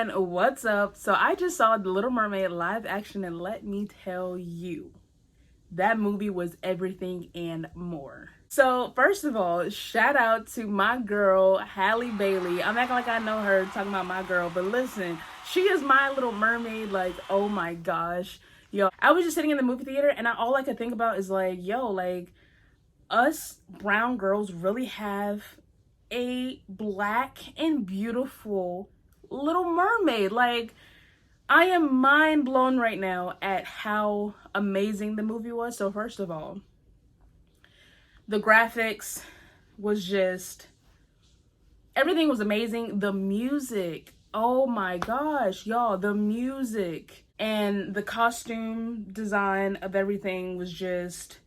everyone, what's up? So I just saw the Little Mermaid live action, and let me tell you, that movie was everything and more. So first of all, shout out to my girl Halle Bailey. I'm acting like I know her, talking about my girl, but listen, she is my Little Mermaid. Like, oh my gosh, yo, I was just sitting in the movie theater, and all I could think about is like, yo, like, us brown girls really have a black and beautiful Little Mermaid. Like, I am mind blown right now at how amazing the movie was. So first of all, the graphics was just, everything was amazing. The music, oh my gosh, y'all, the music and the costume design of everything was just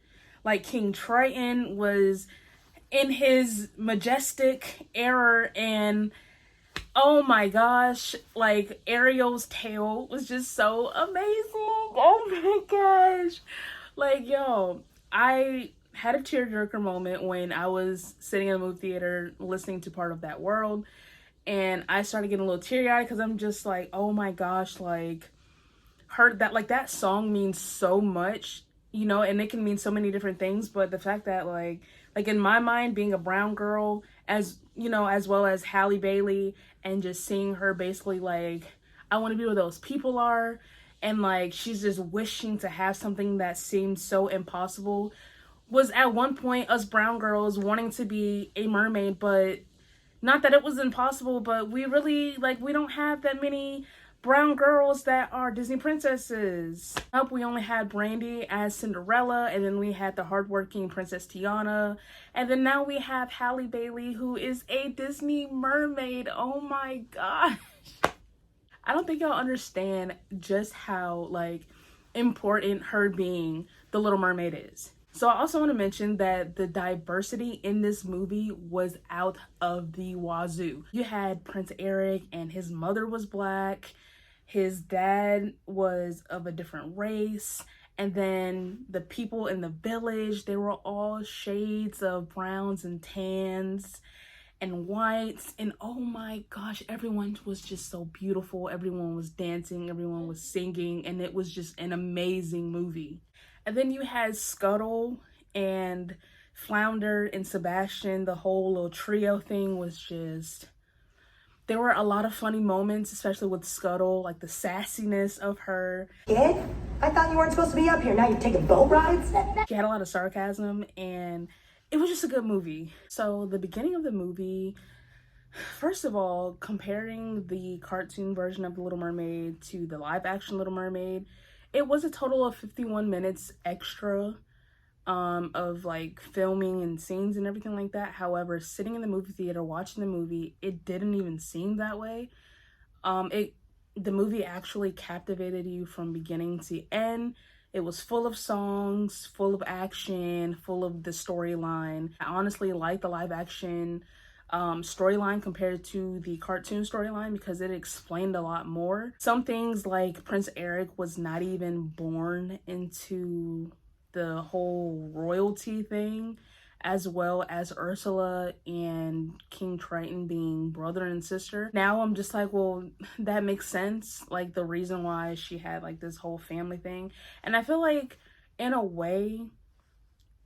like, King Triton was in his majestic era, and oh my gosh, like, Ariel's tail was just so amazing. Oh my gosh. Like, yo, I had a tearjerker moment when I was sitting in the movie theater listening to Part of That World, and I started getting a little teary-eyed because I'm just like, oh my gosh, like, heard that, like, that song means so much, you know, and it can mean so many different things, but the fact that like in my mind, being a brown girl, as you know, as well as Halle Bailey, and just seeing her basically like, I want to be where those people are, and like, she's just wishing to have something that seemed so impossible, was at one point us brown girls wanting to be a mermaid. But not that it was impossible, but we really, like, we don't have that many brown girls that are Disney princesses. Up, we only had Brandy as Cinderella, and then we had the hardworking Princess Tiana, and then now we have Halle Bailey, who is a Disney mermaid. Oh my gosh. I don't think y'all understand just how, like, important her being the Little Mermaid is. So I also want to mention that the diversity in this movie was out of the wazoo. You had Prince Eric, and his mother was black. His dad was of a different race. And then the people in the village, they were all shades of browns and tans and whites. And oh my gosh, everyone was just so beautiful. Everyone was dancing, everyone was singing, and it was just an amazing movie. And then you had Scuttle and Flounder and Sebastian. The whole little trio thing was just, there were a lot of funny moments, especially with Scuttle, like the sassiness of her. Kid, I thought you weren't supposed to be up here. Now you're taking boat rides? She had a lot of sarcasm, and it was just a good movie. So the beginning of the movie, first of all, comparing the cartoon version of The Little Mermaid to the live action Little Mermaid, it was a total of 51 minutes extra of like filming and scenes and everything like that. However, sitting in the movie theater watching the movie, it didn't even seem that way. The movie actually captivated you from beginning to end. It was full of songs, full of action, full of the storyline. I honestly like the live action storyline compared to the cartoon storyline because it explained a lot more. Some things, like Prince Eric was not even born into the whole royalty thing, as well as Ursula and King Triton being brother and sister. Now I'm just like, well, that makes sense, like the reason why she had like this whole family thing. And I feel like, in a way,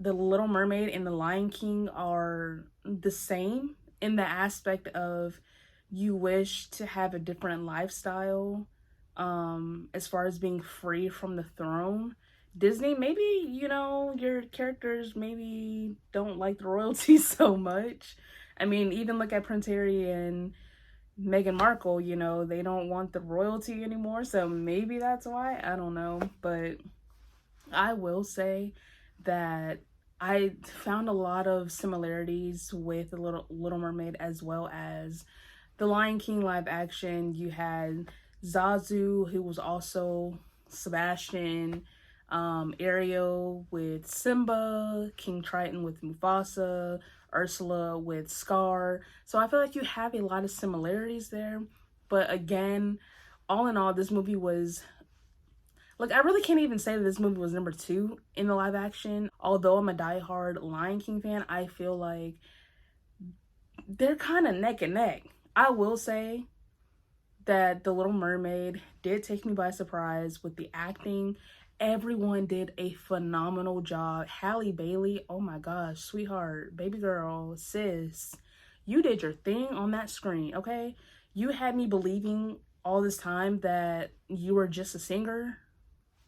the Little Mermaid and the Lion King are the same in the aspect of, you wish to have a different lifestyle as far as being free from the throne. Disney, maybe, you know, your characters maybe don't like the royalty so much. I mean, even look at Prince Harry and Meghan Markle, you know, they don't want the royalty anymore, so maybe that's why. I don't know. But I will say that I found a lot of similarities with the Little Mermaid as well as the Lion King live action. You had Zazu, who was also Sebastian, Ariel with Simba, King Triton with Mufasa, Ursula with Scar. So I feel like you have a lot of similarities there. But again, all in all, this movie was, like, I really can't even say that this movie was number 2 in the live action. Although I'm a diehard Lion King fan, I feel like they're kind of neck and neck. I will say that The Little Mermaid did take me by surprise with the acting. Everyone did a phenomenal job. Halle Bailey, oh my gosh, sweetheart, baby girl, sis, you did your thing on that screen, okay? You had me believing all this time that you were just a singer.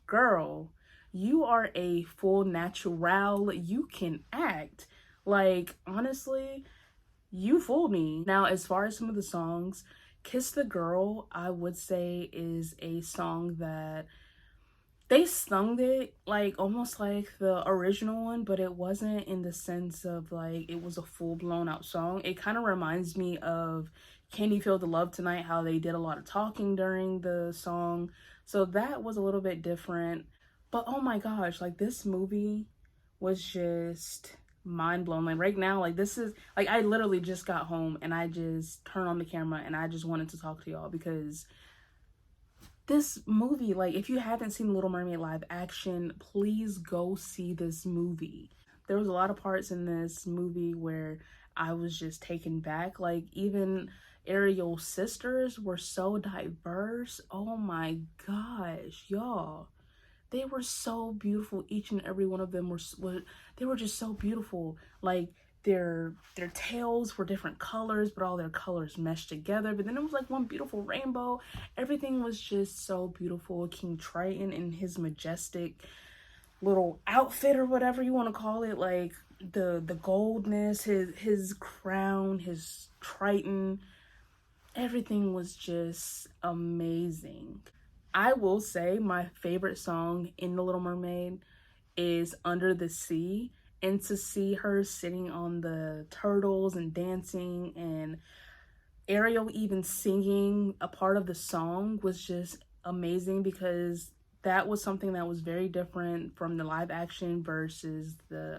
Girl, you are a full natural. You can act. Like, honestly, you fooled me. Now, as far as some of the songs, Kiss the Girl, I would say, is a song that they sung it like almost like the original one, but it wasn't in the sense of like it was a full blown out song. It kind of reminds me of Can You Feel the Love Tonight, how they did a lot of talking during the song. So that was a little bit different. But oh my gosh, like this movie was just mind blown. Like right now, like this is like I literally just got home and I just turned on the camera and I just wanted to talk to y'all because this movie, like if you haven't seen Little Mermaid live action, please go see this movie. There was a lot of parts in this movie where I was just taken back. Like even Ariel's sisters were so diverse. Oh my gosh, y'all. They were so beautiful. Each and every one of them they were just so beautiful. Like their tails were different colors, but all their colors meshed together. But then it was like one beautiful rainbow. Everything was just so beautiful. King Triton in his majestic little outfit or whatever you want to call it, like the goldness, his crown, his Triton, everything was just amazing. I will say my favorite song in The Little Mermaid is Under the Sea, and to see her sitting on the turtles and dancing and Ariel even singing a part of the song was just amazing because that was something that was very different from the live action versus the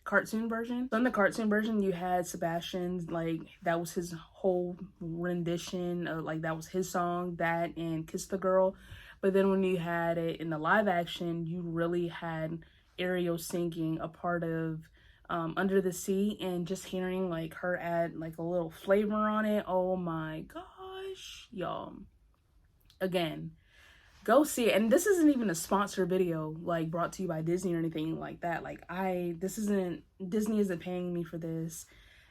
cartoon version. So in the cartoon version, you had Sebastian's, like that was his whole rendition of like that was his song, that and Kiss the Girl. But then when you had it in the live action, you really had Ariel singing a part of Under the Sea, and just hearing like her add like a little flavor on it. Oh my gosh, y'all. Again, go see it. And this isn't even a sponsored video like brought to you by Disney or anything like that. Like Disney isn't paying me for this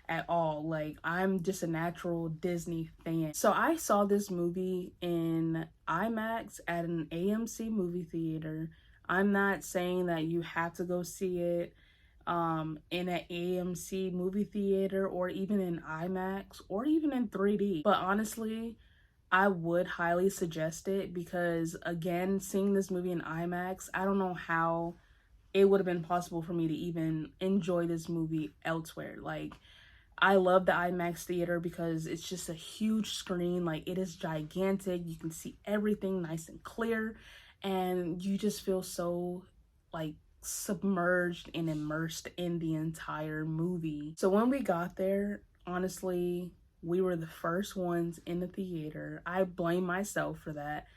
at all. Like I'm just a natural Disney fan. So I saw this movie in IMAX at an AMC movie theater. I'm not saying that you have to go see it in an AMC movie theater or even in IMAX or even in 3D. But honestly, I would highly suggest it because, again, seeing this movie in IMAX, I don't know how it would have been possible for me to even enjoy this movie elsewhere. Like, I love the IMAX theater because it's just a huge screen. Like, it is gigantic. You can see everything nice and clear, and you just feel so, like, submerged and immersed in the entire movie. So when we got there, honestly, we were the first ones in the theater. I blame myself for that.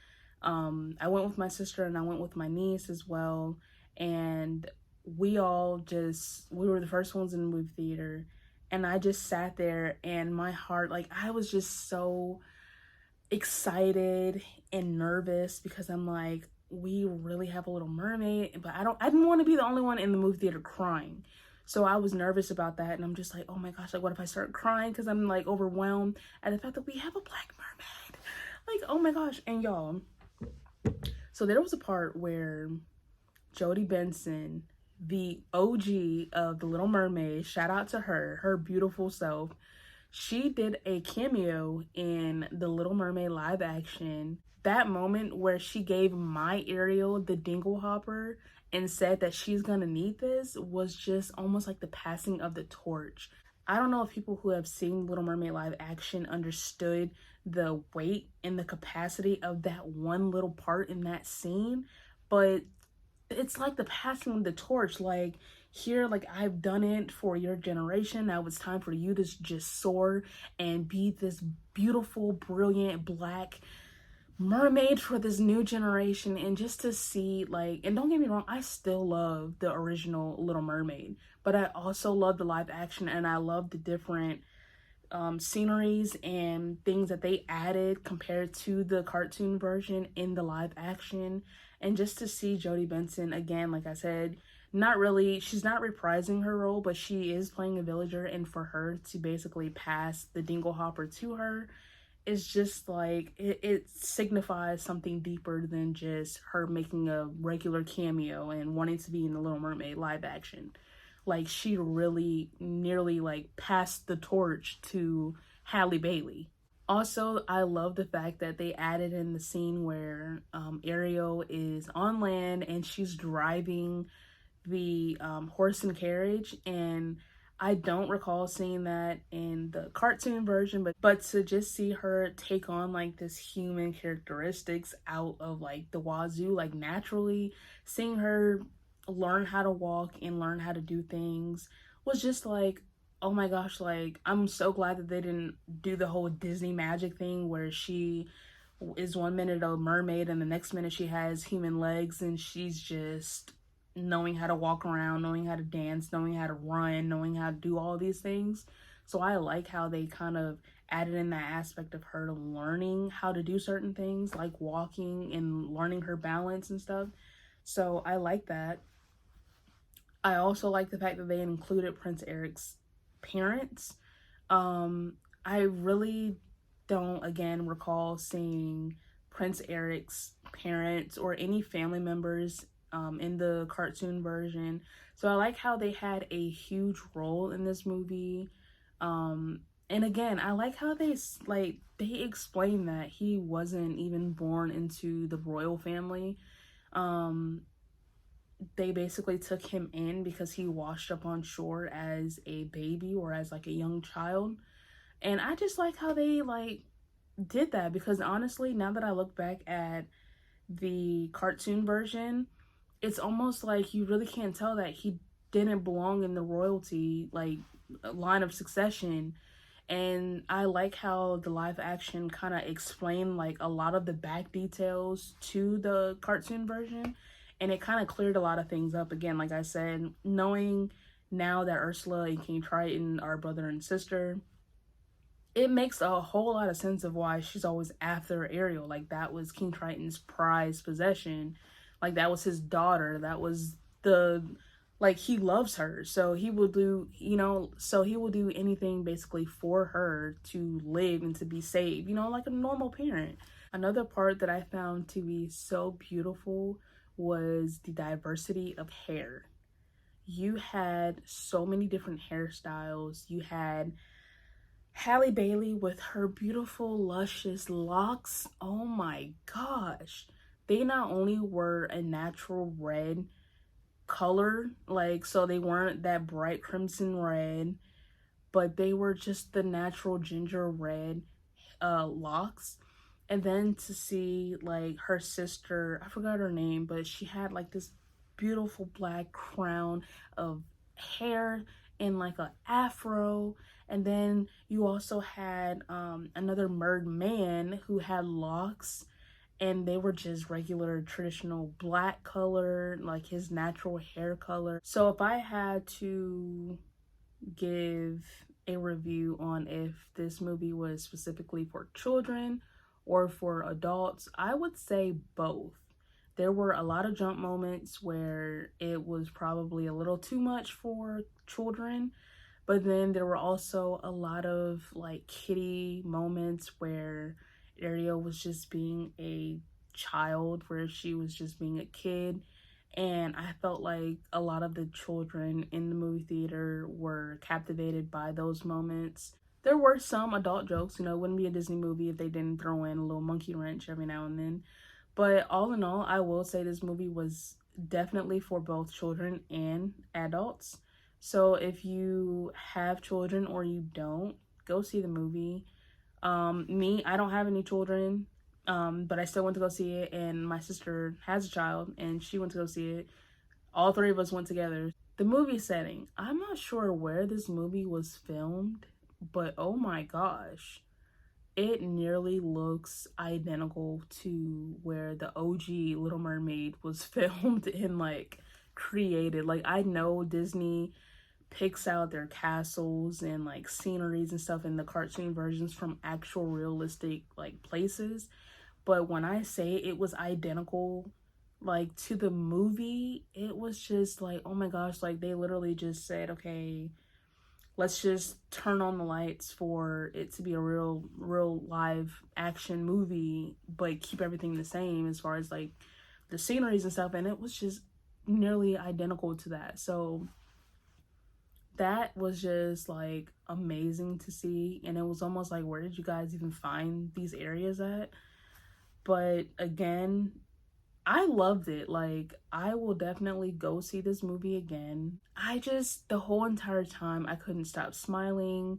I went with my sister and I went with my niece as well. And we were the first ones in the movie theater. And I just sat there and my heart, like I was just so excited and nervous because I'm like, we really have a Little Mermaid, but I didn't want to be the only one in the movie theater crying. So I was nervous about that, and I'm just like, oh my gosh, like what if I start crying because I'm like overwhelmed at the fact that we have a Black mermaid? Like, oh my gosh. And y'all, so there was a part where Jodie Benson, the OG of The Little Mermaid, shout out to her beautiful self, she did a cameo in The Little Mermaid live action. That moment where she gave my Ariel the dingle hopper and said that she's gonna need this was just almost like the passing of the torch. I don't know if people who have seen Little Mermaid live action understood the weight and the capacity of that one little part in that scene, but it's like the passing of the torch. Like, here, like I've done it for your generation, now it's time for you to just soar and be this beautiful, brilliant Black mermaid for this new generation. And just to see, like, and don't get me wrong, I still love the original Little Mermaid, but I also love the live action, and I love the different sceneries and things that they added compared to the cartoon version in the live action. And just to see Jodie Benson again, like I said, not really, she's not reprising her role, but she is playing a villager, and for her to basically pass the dingle hopper to her is just like it signifies something deeper than just her making a regular cameo and wanting to be in the Little Mermaid live action. Like, she really nearly like passed the torch to Halle Bailey. Also, I love the fact that they added in the scene where Ariel is on land and she's driving the horse and carriage, and I don't recall seeing that in the cartoon version, but to just see her take on like this human characteristics out of like the wazoo, like naturally, seeing her learn how to walk and learn how to do things was just like, oh my gosh, like I'm so glad that they didn't do the whole Disney magic thing where she is one minute a mermaid and the next minute she has human legs and she's just knowing how to walk around, knowing how to dance, knowing how to run, knowing how to do all these things. So I like how they kind of added in that aspect of her learning how to do certain things like walking and learning her balance and stuff. So I like that. I also like the fact that they included Prince Eric's parents. I really don't, again, recall seeing Prince Eric's parents or any family members in the cartoon version. So I like how they had a huge role in this movie. And again, I like how they explain that he wasn't even born into the royal family. They basically took him in because he washed up on shore as a baby or as like a young child. And I just like how they like did that, because honestly, now that I look back at the cartoon version, it's almost like you really can't tell that he didn't belong in the royalty like line of succession. And I like how the live action kind of explained like a lot of the back details to the cartoon version, and it kind of cleared a lot of things up. Again, like I said, knowing now that Ursula and King Triton are brother and sister, it makes a whole lot of sense of why she's always after Ariel. Like, that was King Triton's prized possession. Like, that was his daughter. That was like, he loves her. So he will do, he will do anything basically for her to live and to be saved, like a normal parent. Another part that I found to be so beautiful was the diversity of hair. You had so many different hairstyles. You had Halle Bailey with her beautiful, luscious locks. Oh my gosh. They not only were a natural red color, like, so they weren't that bright crimson red, but they were just the natural ginger red locks. And then to see like her sister, I forgot her name, but she had like this beautiful black crown of hair and like a afro. And then you also had another merman who had locks, and they were just regular traditional black color, like his natural hair color. So if I had to give a review on if this movie was specifically for children or for adults, I would say both. There were a lot of jump moments where it was probably a little too much for children, but then there were also a lot of like kiddie moments where Ariel was just being a child, where she was just being a kid. And I felt like a lot of the children in the movie theater were captivated by those moments. There were some adult jokes, it wouldn't be a Disney movie if they didn't throw in a little monkey wrench every now and then. But all in all, I will say this movie was definitely for both children and adults. So if you have children or you don't, go see the movie. Me, I don't have any children, but I still went to go see it, and my sister has a child and she went to go see it. All three of us went together. The movie setting, I'm not sure where this movie was filmed, but oh my gosh, it nearly looks identical to where the OG Little Mermaid was filmed and like created. Like, I know Disney picks out their castles and like sceneries and stuff in the cartoon versions from actual realistic like places. But when I say it was identical like to the movie, it was just like, oh my gosh, like they literally just said, okay, let's just turn on the lights for it to be a real live action movie, but keep everything the same as far as like the sceneries and stuff. And it was just nearly identical to that. So that was just like amazing to see. And it was almost like, where did you guys even find these areas at? But again, I loved it. Like, I will definitely go see this movie again. The whole entire time, I couldn't stop smiling.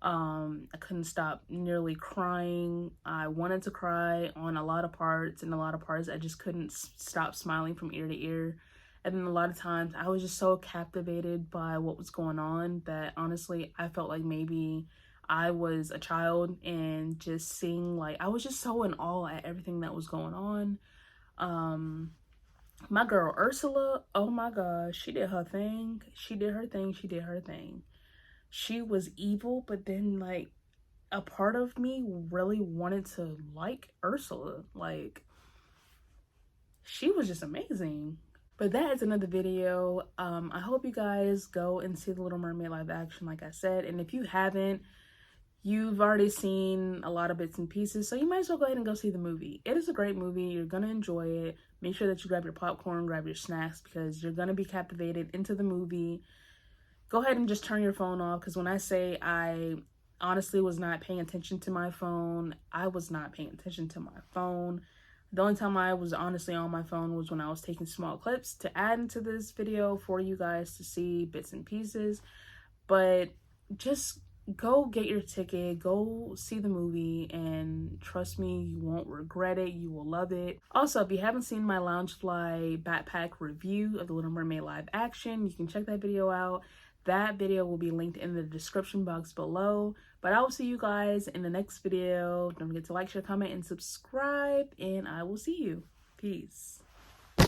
I couldn't stop nearly crying. I wanted to cry on a lot of parts, and a lot of parts I just couldn't stop smiling from ear to ear. And then a lot of times I was just so captivated by what was going on that honestly, I felt like maybe I was a child and just seeing, like, I was just so in awe at everything that was going on. My girl Ursula, oh my gosh, she did her thing. She did her thing. She did her thing. She was evil, but then like a part of me really wanted to like Ursula. Like, she was just amazing. But that is another video. I hope you guys go and see the Little Mermaid live action, like I said. And if you haven't, you've already seen a lot of bits and pieces, so you might as well go ahead and go see the movie. It is a great movie. You're gonna enjoy it. Make sure that you grab your popcorn, grab your snacks, because you're gonna be captivated into the movie. Go ahead and just turn your phone off, because when I say I honestly was not paying attention to my phone, I was not paying attention to my phone. The only time I was honestly on my phone was when I was taking small clips to add into this video for you guys to see bits and pieces. But just go get your ticket, go see the movie, and trust me, you won't regret it. You will love it. Also, if you haven't seen my Loungefly backpack review of the Little Mermaid live action, you can check that video out. That video will be linked in the description box below. But I will see you guys in the next video. Don't forget to like, share, comment, and subscribe, and I will see you. Peace.